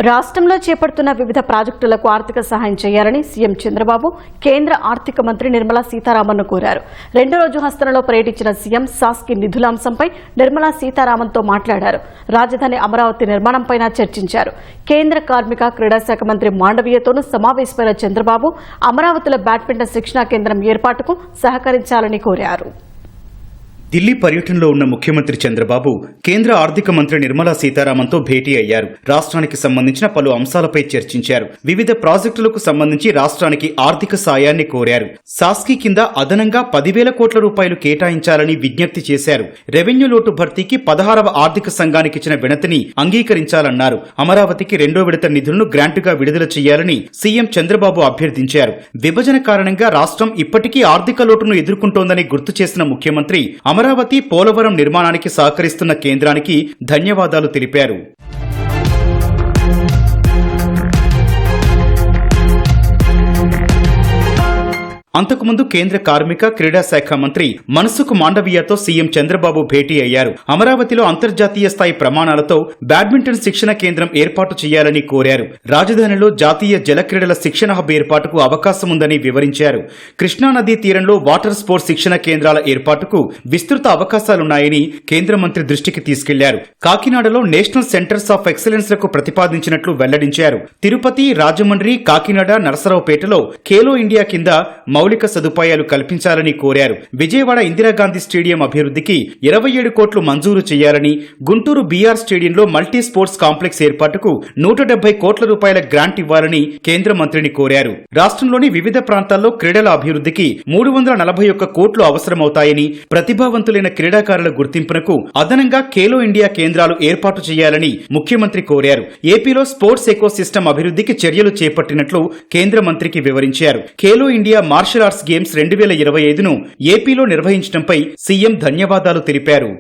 రాష్ట్రంలో చేపడుతున్న వివిధ ప్రాజెక్టులకు ఆర్థిక సహాయం చేయాలని సీఎం చంద్రబాబు కేంద్ర ఆర్థిక మంత్రి నిర్మలా సీతారామన్ను కోరారు. రెండో రోజు హస్తనలో పర్యటించిన సీఎం శాస్కి నిధుల అంశంపై నిర్మలా సీతారామన్తో మాట్లాడారు. రాజధాని అమరావతి నిర్మాణంపై చర్చించారు. కేంద్ర కార్మిక క్రీడా శాఖ మంత్రి మాండవీయతోనూ సమావేశమైన చంద్రబాబు అమరావతిలో బ్యాడ్మింటన్ శిక్షణా కేంద్రం ఏర్పాటుకు సహకరించాలని కోరారు. ఢిల్లీ పర్యటనలో ఉన్న ముఖ్యమంత్రి చంద్రబాబు కేంద్ర ఆర్థిక మంత్రి నిర్మలా సీతారామన్తో భేటీ అయ్యారు. రాష్ట్రానికి సంబంధించిన పలు అంశాలపై చర్చించారు. వివిధ ప్రాజెక్టులకు సంబంధించి రాష్ట్రానికి ఆర్థిక సాయాన్ని కోరారు. శాస్కి కింద అదనంగా 10,000 కోట్ల రూపాయలు కేటాయించాలని విజ్ఞప్తి చేశారు. రెవెన్యూ లోటు భర్తీకి 16వ ఆర్థిక సంఘానికి ఇచ్చిన వినతిని అంగీకరించాలన్నారు. అమరావతికి రెండో విడత నిధులను గ్రాంటుగా విడుదల చేయాలని సీఎం చంద్రబాబు అభ్యర్థించారు. విభజన కారణంగా రాష్ట్రం ఇప్పటికీ ఆర్థిక లోటును ఎదుర్కొంటోందని గుర్తు చేసిన ముఖ్యమంత్రి అమరావతి పోలవరం నిర్మాణానికి సహకరిస్తున్న కేంద్రానికి ధన్యవాదాలు తెలిపారు. అంతకుముందు కేంద్ర కార్మిక క్రీడా శాఖ మంత్రి మన్సుఖ్ మాండవీయతో సీఎం చంద్రబాబు భేటీ అయ్యారు. అమరావతిలో అంతర్జాతీయ స్థాయి ప్రమాణాలతో బ్యాడ్మింటన్ శిక్షణ కేంద్రం ఏర్పాటు చేయాలని కోరారు. రాజధానిలో జాతీయ జల క్రీడల శిక్షణ హబ్ ఏర్పాటుకు అవకాశం ఉందని వివరించారు. కృష్ణానదీ తీరంలో వాటర్ స్పోర్ట్స్ శిక్షణ కేంద్రాల ఏర్పాటుకు విస్తృత అవకాశాలున్నాయని కేంద్ర మంత్రి దృష్టికి తీసుకెళ్లారు. కాకినాడలో నేషనల్ సెంటర్స్ ఆఫ్ ఎక్సలెన్స్ లకు ప్రతిపాదించినట్లు వెల్లడించారు. తిరుపతి, రాజమండ్రి, కాకినాడ, నరసరావుపేటలో ఖేలో ఇండియా కింద మౌలిక సదుపాయాలు కల్పించాలని కోరారు. విజయవాడ ఇందిరాగాంధీ స్టేడియం అభివృద్ధికి 27 కోట్లు మంజూరు చేయాలని, గుంటూరు బీఆర్ స్టేడియంలో మల్టీ స్పోర్ట్స్ కాంప్లెక్స్ ఏర్పాటుకు 170 కోట్ల రూపాయల గ్రాంట్ ఇవ్వాలని కేంద్ర మంత్రిని కోరారు. రాష్ట్రంలోని వివిధ ప్రాంతాల్లో క్రీడల అభివృద్ధికి 341 కోట్లు అవసరమవుతాయని, ప్రతిభావంతులైన క్రీడాకారుల గుర్తింపునకు అదనంగా ఖేలో ఇండియా కేంద్రాలు ఏర్పాటు చేయాలని ముఖ్యమంత్రి కోరారు. ఏపీలో స్పోర్ట్స్ ఎకో సిస్టమ్ అభివృద్ధికి చర్యలు చేపట్టినట్లు కేంద్ర మంత్రికి వివరించారు. Khelo India martial arts games 2025ను ఏపీలో నిర్వహించడంపై సీఎం ధన్యవాదాలు తెలిపారు.